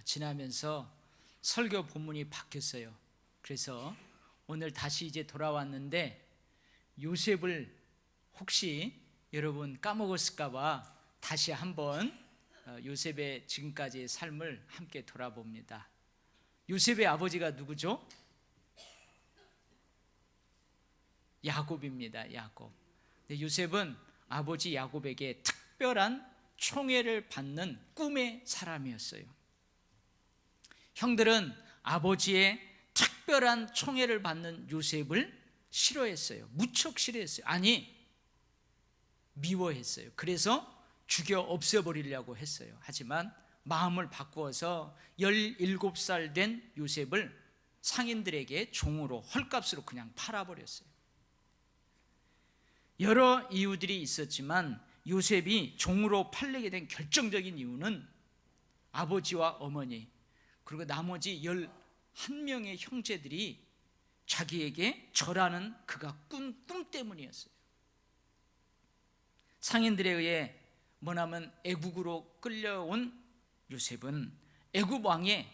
지나면서 설교 본문이 바뀌었어요. 그래서 오늘 다시 이제 돌아왔는데 요셉을 혹시 여러분 까먹었을까 봐 다시 한번 요셉의 지금까지의 삶을 함께 돌아봅니다. 요셉의 아버지가 누구죠? 야곱입니다. 야곱. 요셉은 아버지 야곱에게 특별한 총애를 받는 꿈의 사람이었어요. 형들은 아버지의 특별한 총애를 받는 요셉을 싫어했어요. 무척 싫어했어요. 아니, 미워했어요. 그래서 죽여 없애버리려고 했어요. 하지만 마음을 바꾸어서 17살 된 요셉을 상인들에게 종으로 헐값으로 그냥 팔아버렸어요. 여러 이유들이 있었지만 요셉이 종으로 팔리게 된 결정적인 이유는 아버지와 어머니 그리고 나머지 11명의 형제들이 자기에게 절하는 그가 꾼 꿈 때문이었어요. 상인들에 의해 머나먼 애국으로 끌려온 요셉은 애국 왕의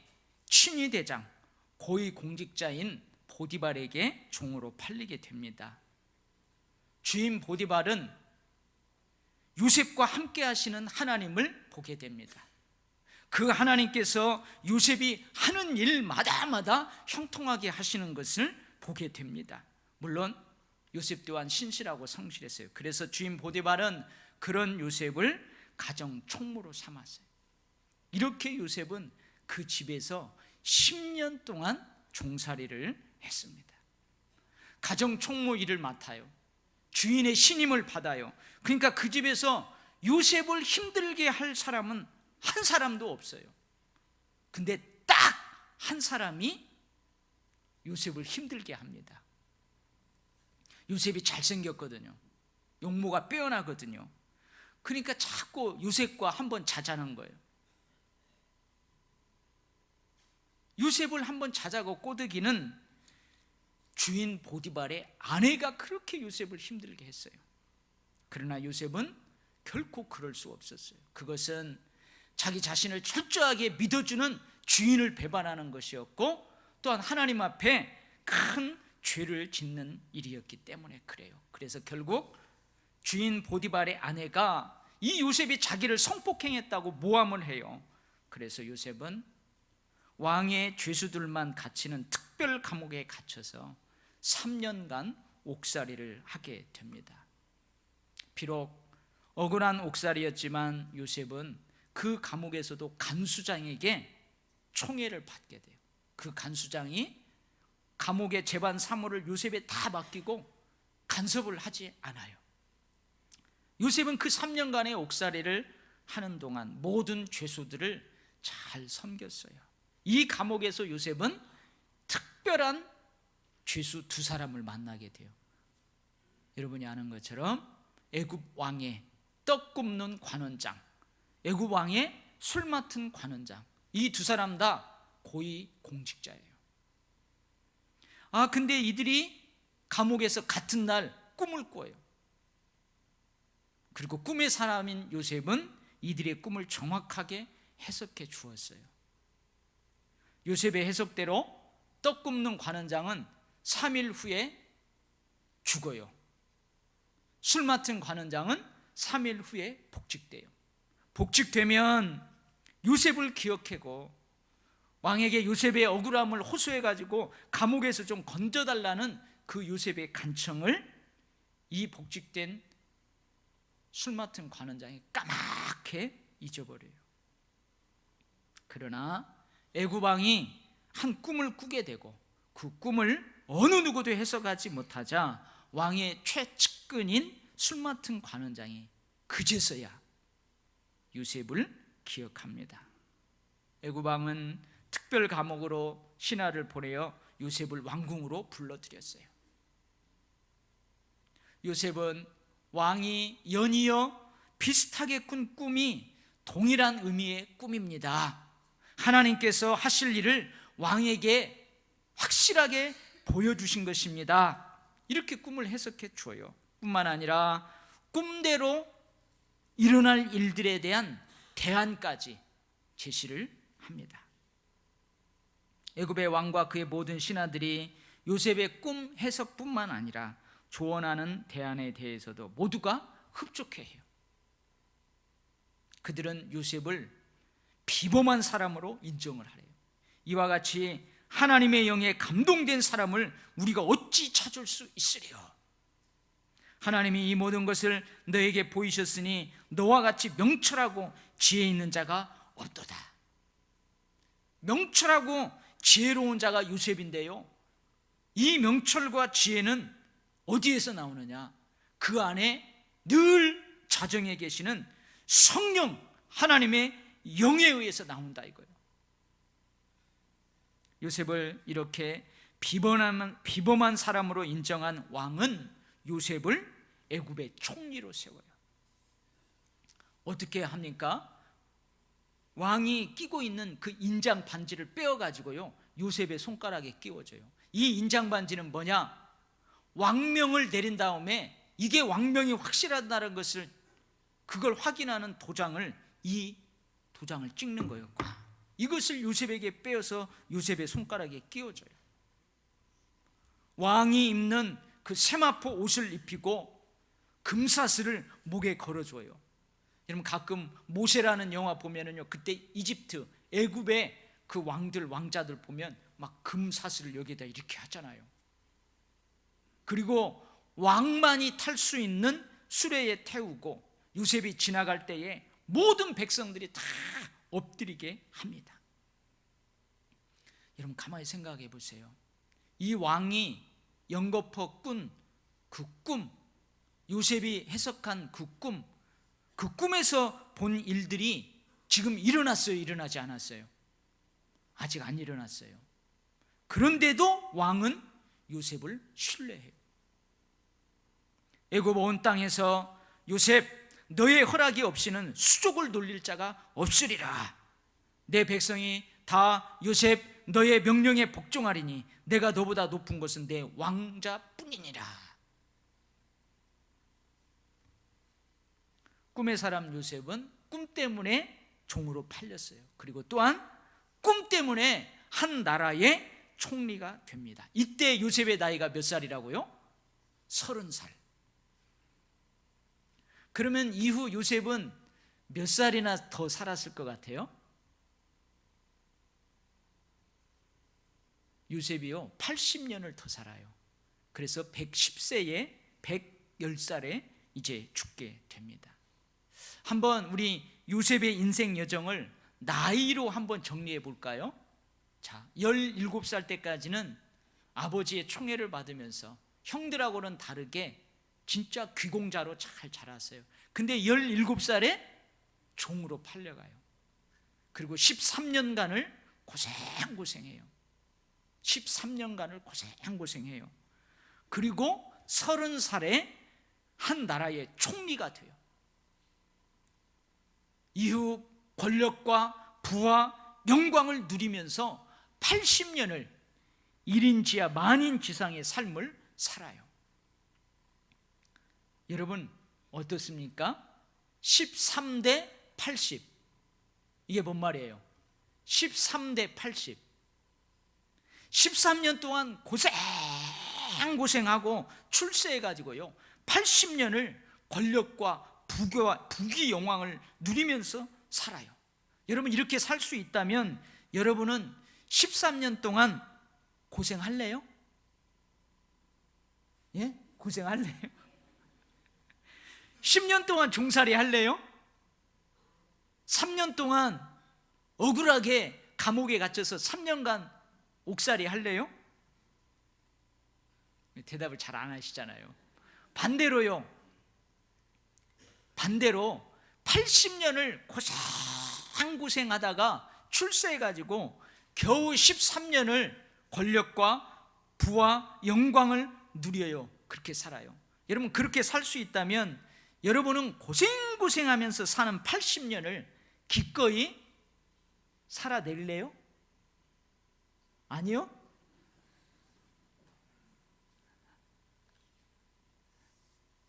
친위대장 고위공직자인 보디발에게 종으로 팔리게 됩니다. 주인 보디발은 요셉과 함께 하시는 하나님을 보게 됩니다. 그 하나님께서 요셉이 하는 일마다 형통하게 하시는 것을 보게 됩니다. 물론 요셉 또한 신실하고 성실했어요. 그래서 주인 보디발은 그런 요셉을 가정 총무로 삼았어요. 이렇게 요셉은 그 집에서 10년 동안 종살이를 했습니다. 가정 총무 일을 맡아요. 주인의 신임을 받아요. 그러니까 그 집에서 요셉을 힘들게 할 사람은 한 사람도 없어요. 근데 딱 한 사람이 요셉을 힘들게 합니다. 요셉이 잘생겼거든요. 용모가 빼어나거든요. 그러니까 자꾸 요셉과 한번 자자는 거예요. 요셉을 한번 자자고 꼬드기는 주인 보디발의 아내가 그렇게 요셉을 힘들게 했어요. 그러나 요셉은 결코 그럴 수 없었어요. 그것은 자기 자신을 철저하게 믿어주는 주인을 배반하는 것이었고 또한 하나님 앞에 큰 죄를 짓는 일이었기 때문에 그래요. 그래서 결국 주인 보디발의 아내가 이 요셉이 자기를 성폭행했다고 모함을 해요. 그래서 요셉은 왕의 죄수들만 갇히는 특별 감옥에 갇혀서 3년간 옥살이를 하게 됩니다. 비록 억울한 옥살이였지만 요셉은 그 감옥에서도 간수장에게 총애를 받게 돼요. 그 간수장이 감옥의 재반 사무를 요셉에 다 맡기고 간섭을 하지 않아요. 요셉은 그 3년간의 옥살이를 하는 동안 모든 죄수들을 잘 섬겼어요. 이 감옥에서 요셉은 특별한 죄수 2사람을 만나게 돼요. 여러분이 아는 것처럼 애굽 왕의 떡 굽는 관원장, 애굽 왕의 술 맡은 관원장, 이 2사람 다 고위 공직자예요. 근데 이들이 감옥에서 같은 날 꿈을 꿔요. 그리고 꿈의 사람인 요셉은 이들의 꿈을 정확하게 해석해 주었어요. 요셉의 해석대로 떡 굽는 관원장은 3일 후에 죽어요. 술 맡은 관원장은 3일 후에 복직돼요. 복직되면 요셉을 기억하고 왕에게 요셉의 억울함을 호소해가지고 감옥에서 좀 건져달라는 그 요셉의 간청을 이 복직된 술 맡은 관원장이 까맣게 잊어버려요. 그러나 애굽 왕이 한 꿈을 꾸게 되고 그 꿈을 어느 누구도 해석하지 못하자 왕의 최측근인 술 맡은 관원장이 그제서야 요셉을 기억합니다. 애굽 왕은 특별 감옥으로 신하를 보내어 요셉을 왕궁으로 불러들였어요. 요셉은 왕이 연이어 비슷하게 꾼 꿈이 동일한 의미의 꿈입니다. 하나님께서 하실 일을 왕에게 확실하게 보여주신 것입니다. 이렇게 꿈을 해석해 줘요. 뿐만 아니라 꿈대로 일어날 일들에 대한 대안까지 제시를 합니다. 애굽의 왕과 그의 모든 신하들이 요셉의 꿈 해석뿐만 아니라 조언하는 대안에 대해서도 모두가 흡족해해요. 그들은 요셉을 비범한 사람으로 인정을 하래요. 이와 같이 하나님의 영에 감동된 사람을 우리가 어찌 찾을 수 있으리요? 하나님이 이 모든 것을 너에게 보이셨으니 너와 같이 명철하고 지혜 있는 자가 없도다. 명철하고 지혜로운 자가 요셉인데요, 이 명철과 지혜는 어디에서 나오느냐? 그 안에 늘 자정에 계시는 성령 하나님의 영에 의해서 나온다 이거예요. 요셉을 이렇게 비범한 사람으로 인정한 왕은 요셉을 애굽의 총리로 세워요. 어떻게 합니까? 왕이 끼고 있는 그 인장 반지를 빼어가지고요, 요셉의 손가락에 끼워줘요. 이 인장 반지는 뭐냐? 왕명을 내린 다음에 이게 왕명이 확실하다는 것을, 그걸 확인하는 도장을, 이 도장을 찍는 거예요. 이것을 요셉에게 빼어서 요셉의 손가락에 끼워줘요. 왕이 입는 그 세마포 옷을 입히고 금사슬을 목에 걸어줘요. 여러분, 가끔 모세라는 영화 보면은요, 그때 이집트, 애굽의 그 왕들, 왕자들 보면 막 금사슬을 여기다 이렇게 하잖아요. 그리고 왕만이 탈 수 있는 수레에 태우고 요셉이 지나갈 때에 모든 백성들이 다 엎드리게 합니다. 여러분, 가만히 생각해 보세요. 이 왕이 연거푸 꾼 그 꿈, 요셉이 해석한 그 꿈, 그 꿈에서 본 일들이 지금 일어났어요? 일어나지 않았어요? 아직 안 일어났어요. 그런데도 왕은 요셉을 신뢰해요. 애굽 온 땅에서 요셉, 너의 허락이 없이는 수족을 돌릴 자가 없으리라. 내 백성이 다 요셉 너의 명령에 복종하리니 내가 너보다 높은 것은 내 왕자뿐이니라. 꿈의 사람 요셉은 꿈 때문에 종으로 팔렸어요. 그리고 또한 꿈 때문에 한 나라의 총리가 됩니다. 이때 요셉의 나이가 몇 살이라고요? 30살. 그러면 이후 요셉은 몇 살이나 더 살았을 것 같아요? 요셉이요, 80년을 더 살아요. 그래서 110세에 110살에 이제 죽게 됩니다. 한번 우리 요셉의 인생 여정을 나이로 한번 정리해 볼까요? 자, 17살 때까지는 아버지의 총애를 받으면서 형들하고는 다르게 진짜 귀공자로 잘 자랐어요. 근데 17살에 종으로 팔려가요. 그리고 13년간을 고생해요. 13년간을 고생해요. 그리고 30살에 한 나라의 총리가 돼요. 이후 권력과 부와 영광을 누리면서 80년을 1인지하 만인지상의 삶을 살아요. 여러분, 어떻습니까? 13대 80. 이게 뭔 말이에요? 13대 80. 13년 동안 고생하고 출세해가지고요, 80년을 권력과 부귀 영광을 누리면서 살아요. 여러분, 이렇게 살 수 있다면 여러분은 13년 동안 고생할래요? 예? 고생할래요? 10년 동안 종살이 할래요? 3년 동안 억울하게 감옥에 갇혀서 3년간 옥살이 할래요? 대답을 잘 안 하시잖아요. 반대로 80년을 고생하다가 출세해가지고 겨우 13년을 권력과 부와 영광을 누려요. 그렇게 살아요. 여러분, 그렇게 살 수 있다면 여러분은 고생하면서 사는 80년을 기꺼이 살아낼래요? 아니요?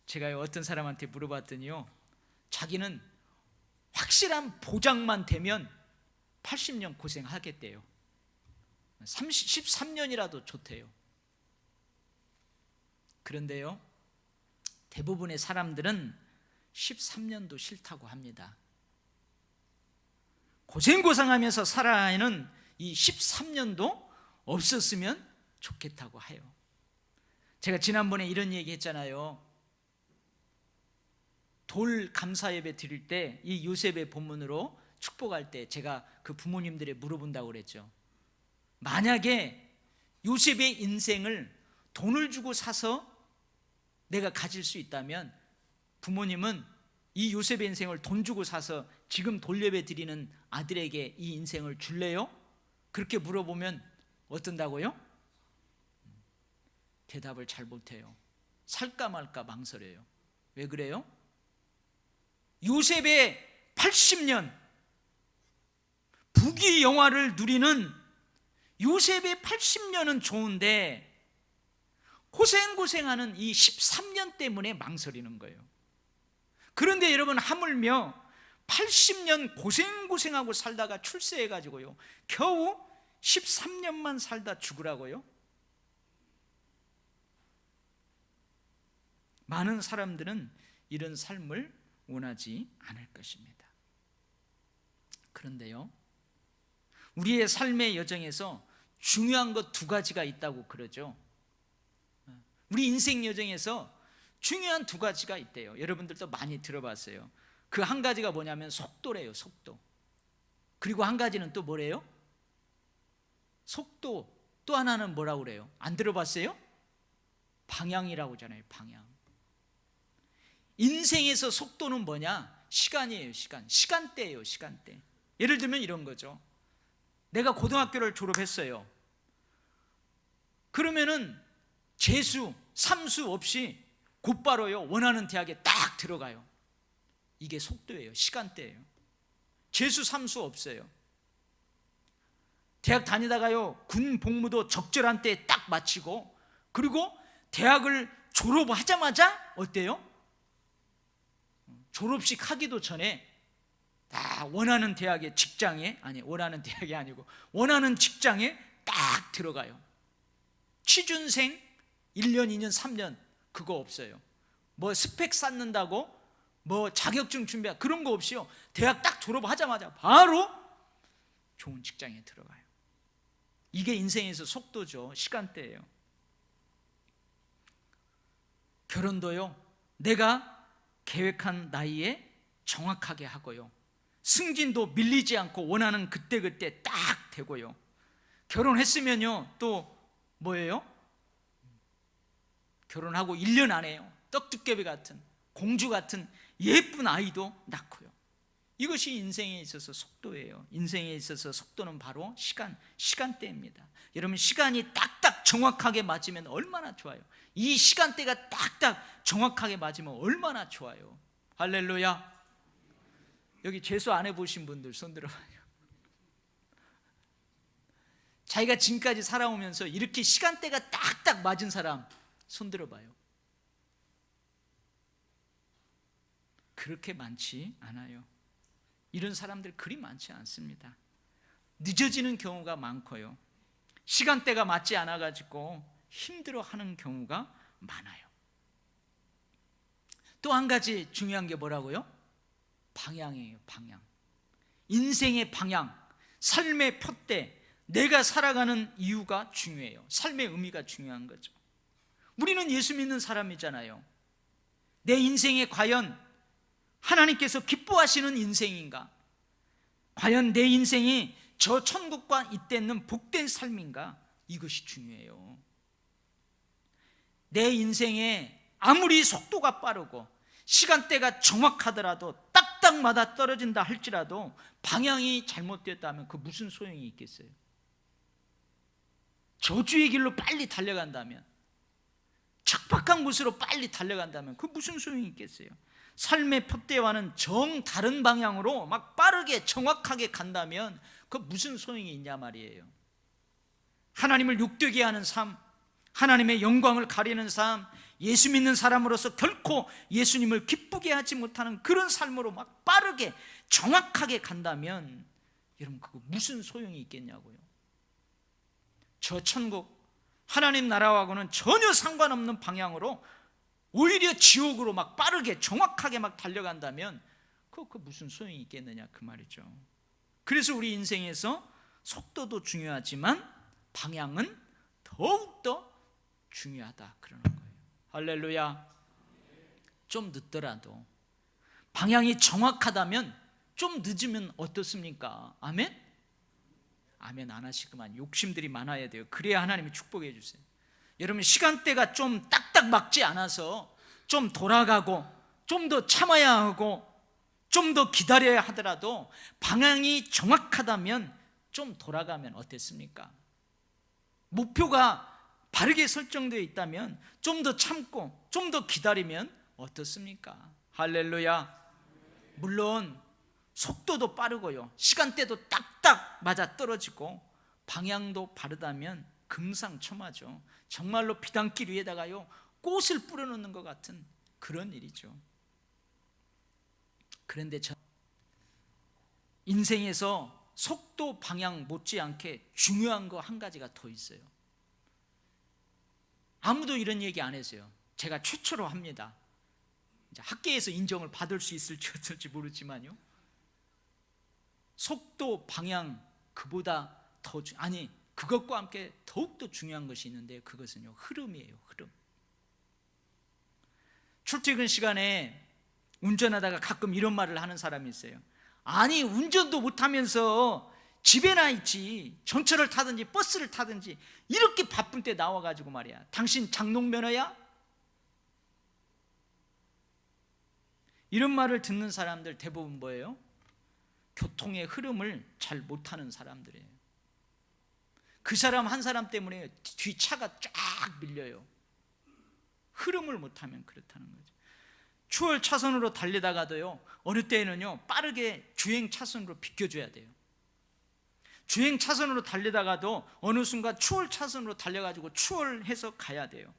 제가 어떤 사람한테 물어봤더니요, 자기는 확실한 보장만 되면 80년 고생하겠대요. 13년이라도 좋대요. 그런데요, 대부분의 사람들은 13년도 싫다고 합니다. 고생고생하면서 살아야 하는 이 13년도 없었으면 좋겠다고 해요. 제가 지난번에 이런 얘기 했잖아요. 돌 감사예배 드릴 때 이 요셉의 본문으로 축복할 때 제가 그 부모님들에 물어본다고 그랬죠. 만약에 요셉의 인생을 돈을 주고 사서 내가 가질 수 있다면 부모님은 이 요셉의 인생을 돈 주고 사서 지금 돌예배 드리는 아들에게 이 인생을 줄래요? 그렇게 물어보면 어떤다고요? 대답을 잘 못해요. 살까 말까 망설여요. 왜 그래요? 요셉의 80년 부귀 영화를 누리는 요셉의 80년은 좋은데 고생하는 이 13년 때문에 망설이는 거예요. 그런데 여러분, 하물며 80년 고생하고 살다가 출세해가지고요, 겨우 13년만 살다 죽으라고요? 많은 사람들은 이런 삶을 원하지 않을 것입니다. 그런데요, 우리의 삶의 여정에서 중요한 것 두 가지가 있다고 그러죠. 우리 인생 여정에서 중요한 두 가지가 있대요. 여러분들도 많이 들어봤어요. 그 한 가지가 뭐냐면 속도래요. 속도. 그리고 한 가지는 또 뭐래요? 속도. 또 하나는 뭐라고 그래요? 안 들어봤어요? 방향이라고 하잖아요. 방향. 인생에서 속도는 뭐냐? 시간이에요. 시간대예요. 시간대. 예를 들면 이런 거죠. 내가 고등학교를 졸업했어요. 그러면은 재수, 삼수 없이 곧바로요, 원하는 대학에 딱 들어가요. 이게 속도예요. 시간대예요. 재수, 삼수 없어요. 대학 다니다가요, 군 복무도 적절한 때에 딱 마치고, 그리고 대학을 졸업하자마자 어때요? 졸업식 하기도 전에 다 원하는 대학에 직장에, 아니 원하는 대학이 아니고 원하는 직장에 딱 들어가요. 취준생 1년, 2년, 3년 그거 없어요. 뭐 스펙 쌓는다고 뭐 자격증 준비하고 그런 거 없이요, 대학 딱 졸업하자마자 바로 좋은 직장에 들어가요. 이게 인생에서 속도죠. 시간대예요. 결혼도요, 내가 계획한 나이에 정확하게 하고요, 승진도 밀리지 않고 원하는 그때 딱 되고요, 결혼했으면요 또 뭐예요? 결혼하고 1년 안에요 떡두꺼비 같은 공주 같은 예쁜 아이도 낳고요. 이것이 인생에 있어서 속도예요. 인생에 있어서 속도는 바로 시간대입니다. 여러분, 시간이 딱딱 정확하게 맞으면 얼마나 좋아요. 이 시간대가 딱딱 정확하게 맞으면 얼마나 좋아요. 할렐루야. 여기 재수 안 해보신 분들 손 들어봐요. 자기가 지금까지 살아오면서 이렇게 시간대가 딱딱 맞은 사람 손 들어봐요. 그렇게 많지 않아요. 이런 사람들 그리 많지 않습니다. 늦어지는 경우가 많고요, 시간대가 맞지 않아가지고 힘들어하는 경우가 많아요. 또 한 가지 중요한 게 뭐라고요? 방향이에요. 방향. 인생의 방향, 삶의 푯대, 내가 살아가는 이유가 중요해요. 삶의 의미가 중요한 거죠. 우리는 예수 믿는 사람이잖아요. 내 인생에 과연 하나님께서 기뻐하시는 인생인가? 과연 내 인생이 저 천국과 잇대는 복된 삶인가? 이것이 중요해요. 내 인생에 아무리 속도가 빠르고 시간대가 정확하더라도 딱딱 맞아 떨어진다 할지라도 방향이 잘못됐다면 그 무슨 소용이 있겠어요? 저주의 길로 빨리 달려간다면, 척박한 곳으로 빨리 달려간다면 그 무슨 소용이 있겠어요? 삶의 푯대와는 정 다른 방향으로 막 빠르게 정확하게 간다면 그 무슨 소용이 있냐 말이에요. 하나님을 욕되게 하는 삶, 하나님의 영광을 가리는 삶, 예수 믿는 사람으로서 결코 예수님을 기쁘게 하지 못하는 그런 삶으로 막 빠르게 정확하게 간다면 여러분, 그거 무슨 소용이 있겠냐고요. 저 천국, 하나님 나라하고는 전혀 상관없는 방향으로 오히려 지옥으로 막 빠르게 정확하게 막 달려간다면 그 무슨 소용이 있겠느냐 그 말이죠. 그래서 우리 인생에서 속도도 중요하지만 방향은 더욱더 중요하다 그러는 거예요. 할렐루야. 좀 늦더라도 방향이 정확하다면 좀 늦으면 어떻습니까? 아멘? 아멘 안 하시구만. 욕심들이 많아야 돼요. 그래야 하나님이 축복해 주세요. 여러분 시간대가 좀 딱딱 맞지 않아서 좀 돌아가고 좀 더 참아야 하고 좀 더 기다려야 하더라도 방향이 정확하다면 좀 돌아가면 어땠습니까? 목표가 바르게 설정되어 있다면 좀 더 참고 좀 더 기다리면 어떻습니까? 할렐루야. 물론 속도도 빠르고요, 시간대도 딱딱 맞아 떨어지고 방향도 바르다면 금상첨화죠. 정말로 비단길 위에다가요 꽃을 뿌려놓는 것 같은 그런 일이죠. 그런데 인생에서 속도 방향 못지않게 중요한 거 한 가지가 더 있어요. 아무도 이런 얘기 안 했어요. 제가 최초로 합니다. 이제 학계에서 인정을 받을 수 있을지 어떨지 모르지만요, 속도 방향 그보다 그것과 함께 더욱더 중요한 것이 있는데 그것은요 흐름이에요. 흐름. 출퇴근 시간에 운전하다가 가끔 이런 말을 하는 사람이 있어요. 아니 운전도 못하면서 집에나 있지, 전철을 타든지 버스를 타든지 이렇게 바쁜 때 나와가지고 말이야, 당신 장롱면허야? 이런 말을 듣는 사람들 대부분 뭐예요? 교통의 흐름을 잘 못하는 사람들이에요. 그 사람 한 사람 때문에 뒤 차가 쫙 밀려요. 흐름을 못하면 그렇다는 거죠. 추월 차선으로 달리다가도요 어느 때에는요 빠르게 주행 차선으로 비켜줘야 돼요. 주행 차선으로 달리다가도 어느 순간 추월 차선으로 달려가지고 추월해서 가야 돼요.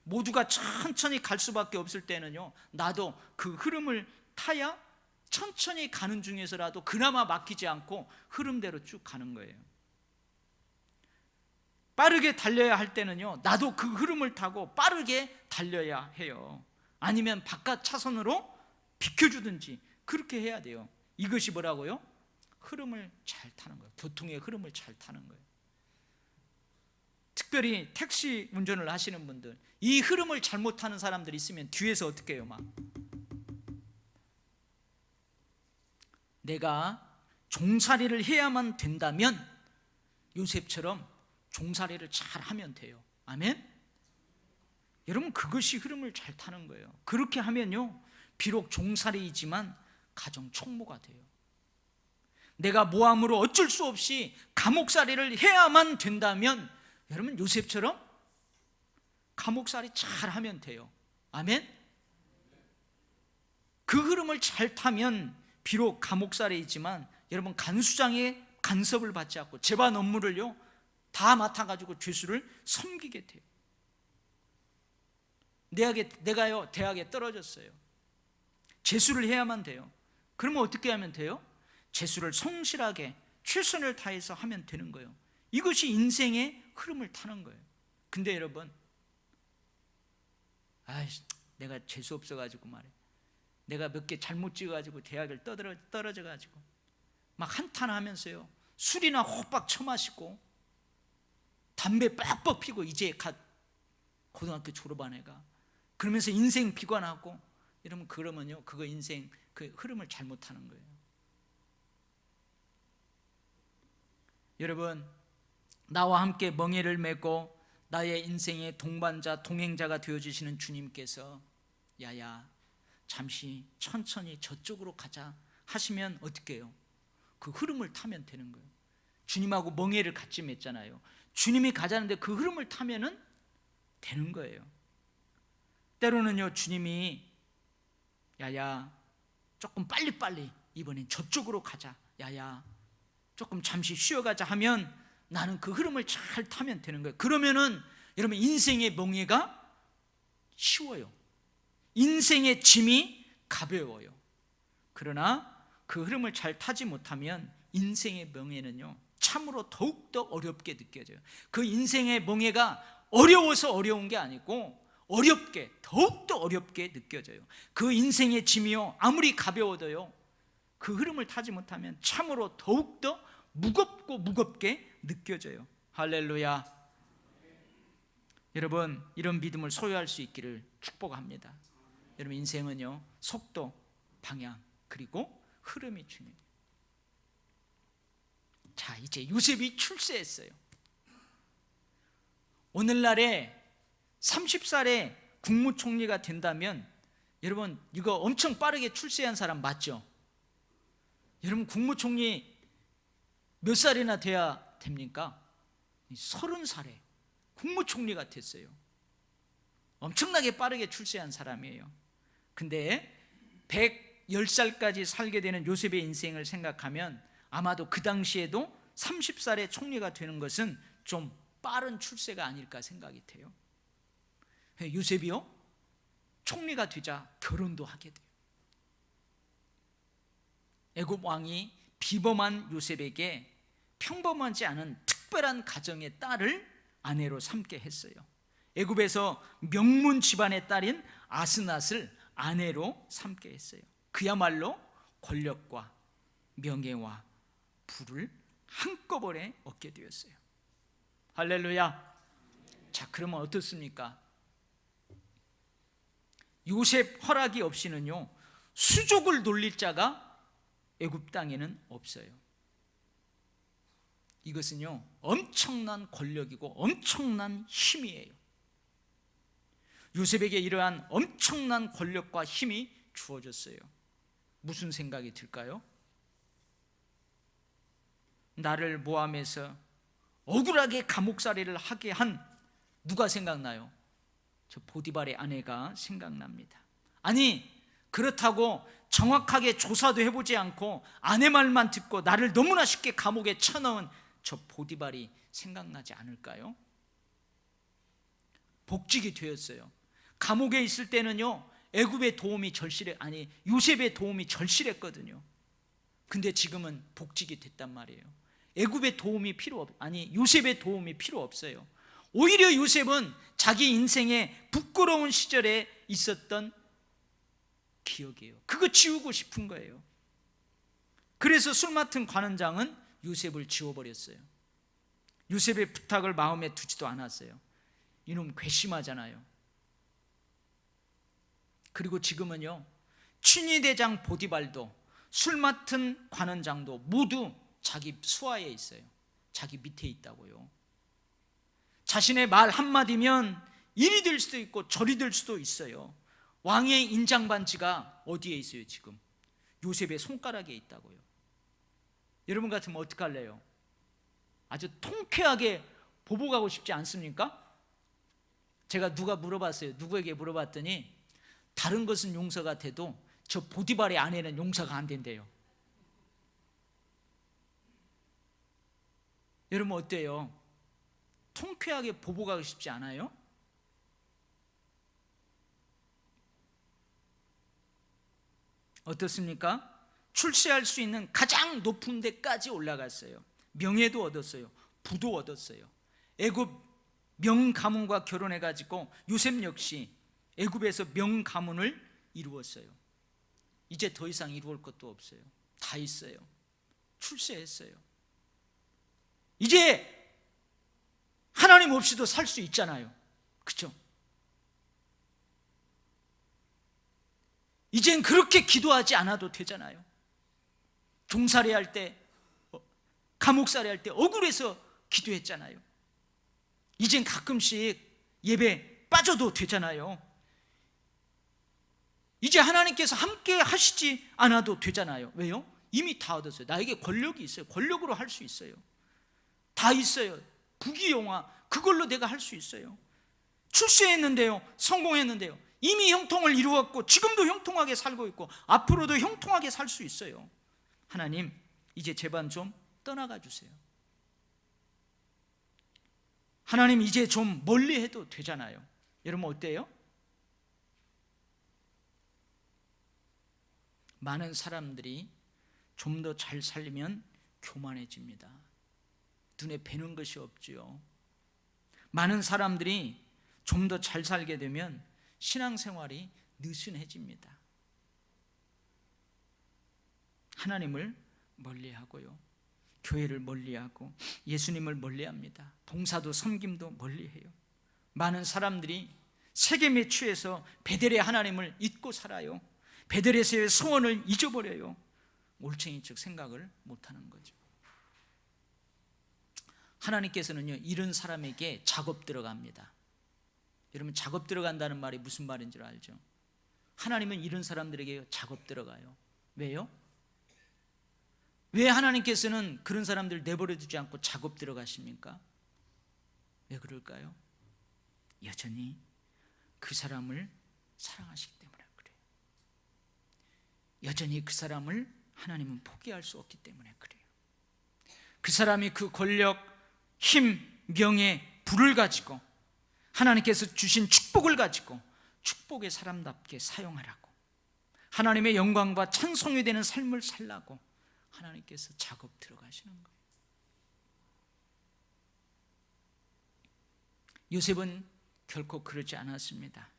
모두가 천천히 갈 수밖에 없을 때는요 나도 그 흐름을 타야 천천히 가는 중에서라도 그나마 막히지 않고 흐름대로 쭉 가는 거예요. 빠르게 달려야 할 때는요 나도 그 흐름을 타고 빠르게 달려야 해요. 아니면 바깥 차선으로 비켜주든지 그렇게 해야 돼요. 이것이 뭐라고요? 흐름을 잘 타는 거예요. 교통의 흐름을 잘 타는 거예요. 특별히 택시 운전을 하시는 분들, 이 흐름을 잘못하는 사람들이 있으면 뒤에서 어떻게 해요? 막 내가 종살이를 해야만 된다면 요셉처럼 종살이를 잘 하면 돼요. 아멘? 여러분 그것이 흐름을 잘 타는 거예요. 그렇게 하면요 비록 종살이이지만 가정 총무가 돼요. 내가 모함으로 어쩔 수 없이 감옥살이를 해야만 된다면 여러분 요셉처럼 감옥살이 잘 하면 돼요. 아멘? 그 흐름을 잘 타면 비록 감옥살이이지만 여러분 간수장의 간섭을 받지 않고 재반 업무를요 다 맡아가지고 죄수를 섬기게 돼요. 내가요 대학에 떨어졌어요. 재수를 해야만 돼요. 그러면 어떻게 하면 돼요? 재수를 성실하게 최선을 다해서 하면 되는 거예요. 이것이 인생의 흐름을 타는 거예요. 근데 여러분 내가 재수 없어가지고 말해, 내가 몇 개 잘못 찍어가지고 대학을 떨어져가지고 막 한탄하면서요 술이나 호박 처마시고 담배 빡빡 피고 이제 갓 고등학교 졸업한 애가 그러면서 인생 비관하고 이러면 그러면요 그거 인생 그 흐름을 잘못하는 거예요. 여러분 나와 함께 멍에를 메고 나의 인생의 동반자 동행자가 되어주시는 주님께서 야야 잠시 천천히 저쪽으로 가자 하시면 어떻게 해요? 그 흐름을 타면 되는 거예요. 주님하고 멍에를 같이 맺잖아요. 주님이 가자는데 그 흐름을 타면은 되는 거예요. 때로는요 주님이 야야 조금 빨리빨리 이번엔 저쪽으로 가자, 야야 조금 잠시 쉬어가자 하면 나는 그 흐름을 잘 타면 되는 거예요. 그러면은 여러분 인생의 멍에가 쉬워요. 인생의 짐이 가벼워요. 그러나 그 흐름을 잘 타지 못하면 인생의 멍에는요 참으로 더욱더 어렵게 느껴져요. 그 인생의 멍해가 어려워서 어려운 게 아니고 어렵게, 더욱더 어렵게 느껴져요. 그 인생의 짐이요, 아무리 가벼워도요, 그 흐름을 타지 못하면 참으로 더욱더 무겁고 무겁게 느껴져요. 할렐루야. 여러분, 이런 믿음을 소유할 수 있기를 축복합니다. 여러분, 인생은요, 속도, 방향, 그리고 흐름이 중요해요. 자, 이제 요셉이 출세했어요. 오늘날에 30살에 국무총리가 된다면, 여러분, 이거 엄청 빠르게 출세한 사람 맞죠? 여러분, 국무총리 몇 살이나 돼야 됩니까? 30살에 국무총리가 됐어요. 엄청나게 빠르게 출세한 사람이에요. 근데 110살까지 살게 되는 요셉의 인생을 생각하면 아마도 그 당시에도 30살에 총리가 되는 것은 좀 빠른 출세가 아닐까 생각이 돼요. 요셉이요, 총리가 되자 결혼도 하게 돼요. 애굽 왕이 비범한 요셉에게 평범하지 않은 특별한 가정의 딸을 아내로 삼게 했어요. 애굽에서 명문 집안의 딸인 아스낫을 아내로 삼게 했어요. 그야말로 권력과 명예와 부를 한꺼번에 얻게 되었어요. 할렐루야. 자, 그러면 어떻습니까? 요셉 허락이 없이는요, 수족을 놀릴 자가 애굽 땅에는 없어요. 이것은요, 엄청난 권력이고 엄청난 힘이에요. 요셉에게 이러한 엄청난 권력과 힘이 주어졌어요. 무슨 생각이 들까요? 나를 모함해서 억울하게 감옥살이를 하게 한 누가 생각나요? 저 보디발의 아내가 생각납니다. 아니, 그렇다고 정확하게 조사도 해보지 않고 아내 말만 듣고 나를 너무나 쉽게 감옥에 쳐넣은 저 보디발이 생각나지 않을까요? 복직이 되었어요. 감옥에 있을 때는요, 애굽의 도움이 요셉의 도움이 절실했거든요. 근데 지금은 복직이 됐단 말이에요. 애굽의 도움이 요셉의 도움이 필요 없어요. 오히려 요셉은 자기 인생의 부끄러운 시절에 있었던 기억이에요. 그거 지우고 싶은 거예요. 그래서 술 맡은 관원장은 요셉을 지워버렸어요. 요셉의 부탁을 마음에 두지도 않았어요. 이놈 괘씸하잖아요. 그리고 지금은요, 친위대장 보디발도 술 맡은 관원장도 모두 자기 수하에 있어요. 자기 밑에 있다고요. 자신의 말 한마디면 이리 될 수도 있고 저리 될 수도 있어요. 왕의 인장반지가 어디에 있어요? 지금 요셉의 손가락에 있다고요. 여러분 같으면 어떡할래요? 아주 통쾌하게 보복하고 싶지 않습니까? 제가 누구에게 물어봤더니 다른 것은 용서가 돼도 저 보디발의 아내는 용서가 안 된대요. 여러분 어때요? 통쾌하게 보복하고 싶지 않아요? 어떻습니까? 출세할 수 있는 가장 높은 데까지 올라갔어요. 명예도 얻었어요. 부도 얻었어요. 애굽 명가문과 결혼해가지고 요셉 역시 애굽에서 명가문을 이루었어요. 이제 더 이상 이루을 것도 없어요. 다 있어요. 출세했어요. 이제 하나님 없이도 살 수 있잖아요. 그렇죠? 이젠 그렇게 기도하지 않아도 되잖아요. 종살이 할 때, 감옥살이 할 때 억울해서 기도했잖아요. 이젠 가끔씩 예배 빠져도 되잖아요. 이제 하나님께서 함께 하시지 않아도 되잖아요. 왜요? 이미 다 얻었어요. 나에게 권력이 있어요. 권력으로 할 수 있어요. 다 있어요. 부귀영화, 그걸로 내가 할 수 있어요. 출세했는데요, 성공했는데요, 이미 형통을 이루었고 지금도 형통하게 살고 있고 앞으로도 형통하게 살 수 있어요. 하나님, 이제 제발 좀 떠나가 주세요. 하나님, 이제 좀 멀리 해도 되잖아요. 여러분 어때요? 많은 사람들이 좀 더 잘 살면 교만해집니다. 눈에 뵈는 것이 없지요. 많은 사람들이 좀 더 잘 살게 되면 신앙생활이 느슨해집니다. 하나님을 멀리하고요, 교회를 멀리하고 예수님을 멀리합니다. 봉사도 섬김도 멀리해요. 많은 사람들이 세겜에 취해서 베델의 하나님을 잊고 살아요. 베델에서의 소원을 잊어버려요. 올챙이적 생각을 못하는 거죠. 하나님께서는요, 이런 사람에게 작업 들어갑니다. 여러분, 작업 들어간다는 말이 무슨 말인 줄 알죠? 하나님은 이런 사람들에게 작업 들어가요. 왜요? 왜 하나님께서는 그런 사람들 내버려 두지 않고 작업 들어가십니까? 왜 그럴까요? 여전히 그 사람을 사랑하시기 때문에 그래요. 여전히 그 사람을 하나님은 포기할 수 없기 때문에 그래요. 그 사람이 그 권력, 힘, 명예, 부를 가지고 하나님께서 주신 축복을 가지고 축복의 사람답게 사용하라고, 하나님의 영광과 찬송이 되는 삶을 살라고 하나님께서 작업 들어가시는 거예요. 요셉은 결코 그러지 않았습니다.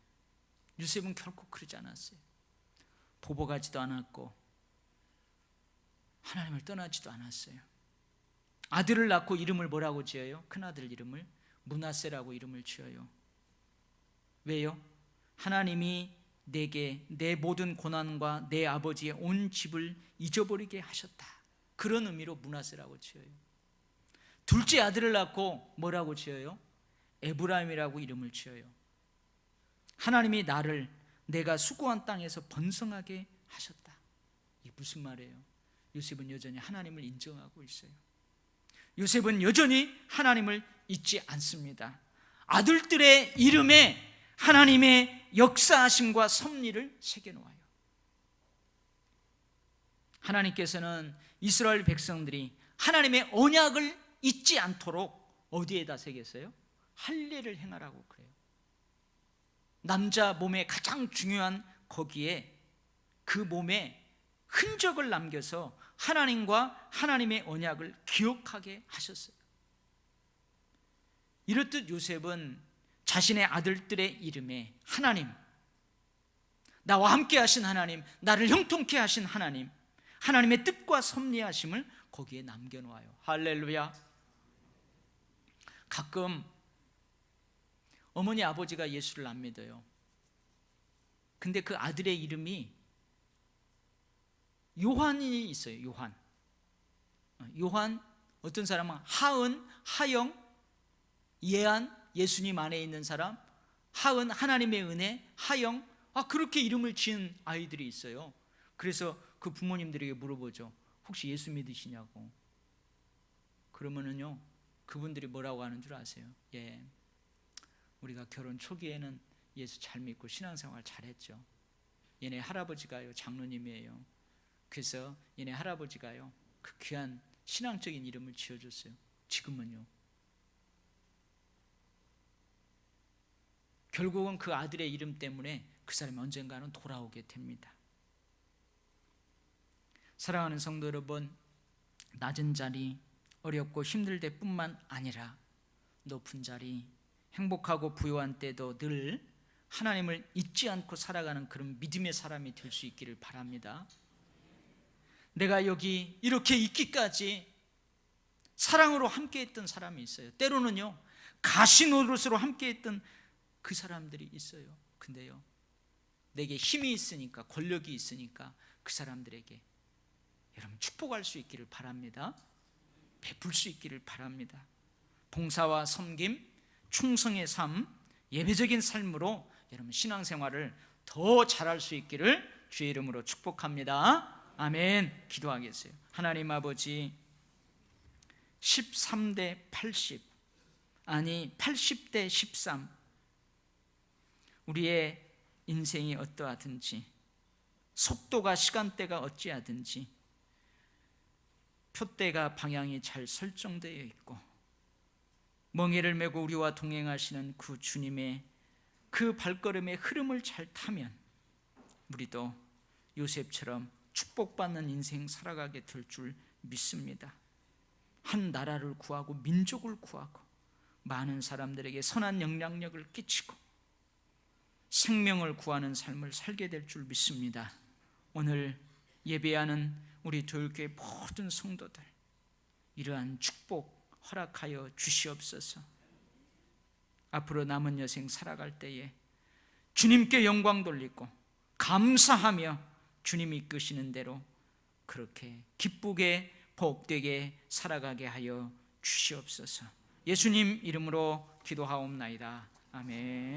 요셉은 결코 그러지 않았어요. 보복하지도 않았고 하나님을 떠나지도 않았어요. 아들을 낳고 이름을 뭐라고 지어요? 큰아들 이름을 므낫세라고 이름을 지어요. 왜요? 하나님이 내게 내 모든 고난과 내 아버지의 온 집을 잊어버리게 하셨다, 그런 의미로 므낫세라고 지어요. 둘째 아들을 낳고 뭐라고 지어요? 에브라임이라고 이름을 지어요. 하나님이 나를 내가 수고한 땅에서 번성하게 하셨다. 이게 무슨 말이에요? 요셉은 여전히 하나님을 인정하고 있어요. 요셉은 여전히 하나님을 잊지 않습니다. 아들들의 이름에 하나님의 역사하심과 섭리를 새겨놓아요. 하나님께서는 이스라엘 백성들이 하나님의 언약을 잊지 않도록 어디에다 새겼어요? 할례를 행하라고 그래요. 남자 몸에 가장 중요한 거기에 그 몸에 흔적을 남겨서 하나님과 하나님의 언약을 기억하게 하셨어요. 이렇듯 요셉은 자신의 아들들의 이름에 하나님, 나와 함께 하신 하나님, 나를 형통케 하신 하나님, 하나님의 뜻과 섭리하심을 거기에 남겨놓아요. 할렐루야. 가끔 어머니 아버지가 예수를 안 믿어요. 근데 그 아들의 이름이 요한이 있어요. 요한, 어떤 사람은 하은, 하영, 예한, 예수님 안에 있는 사람, 하은, 하나님의 은혜, 하영, 그렇게 이름을 지은 아이들이 있어요. 그래서 그 부모님들에게 물어보죠. 혹시 예수 믿으시냐고. 그러면은요, 그분들이 뭐라고 하는 줄 아세요? 예, 우리가 결혼 초기에는 예수 잘 믿고 신앙생활 잘했죠. 얘네 할아버지가요, 장로님이에요. 그래서 얘네 할아버지가요, 그 귀한 신앙적인 이름을 지어줬어요. 지금은요, 결국은 그 아들의 이름 때문에 그 사람이 언젠가는 돌아오게 됩니다. 사랑하는 성도 여러분, 낮은 자리, 어렵고 힘들 때뿐만 아니라 높은 자리, 행복하고 부유한 때도 늘 하나님을 잊지 않고 살아가는 그런 믿음의 사람이 될 수 있기를 바랍니다. 내가 여기 이렇게 있기까지 사랑으로 함께했던 사람이 있어요. 때로는요, 가시노릇으로 함께했던 그 사람들이 있어요. 근데요, 내게 힘이 있으니까, 권력이 있으니까 그 사람들에게 여러분 축복할 수 있기를 바랍니다. 베풀 수 있기를 바랍니다. 봉사와 섬김, 충성의 삶, 예배적인 삶으로 여러분 신앙생활을 더 잘할 수 있기를 주의 이름으로 축복합니다. 아멘. 기도하겠어요. 하나님 아버지, 13대 80, 아니 80대 13, 우리의 인생이 어떠하든지, 속도가 시간대가 어찌하든지 표대가 방향이 잘 설정되어 있고 멍에를 메고 우리와 동행하시는 그 주님의 그 발걸음의 흐름을 잘 타면 우리도 요셉처럼 축복받는 인생 살아가게 될 줄 믿습니다. 한 나라를 구하고 민족을 구하고 많은 사람들에게 선한 영향력을 끼치고 생명을 구하는 삶을 살게 될 줄 믿습니다. 오늘 예배하는 우리 교육교회 모든 성도들 이러한 축복 허락하여 주시옵소서. 앞으로 남은 여생 살아갈 때에 주님께 영광 돌리고 감사하며 주님이 이끄시는 대로 그렇게 기쁘게 복되게 살아가게 하여 주시옵소서. 예수님 이름으로 기도하옵나이다. 아멘.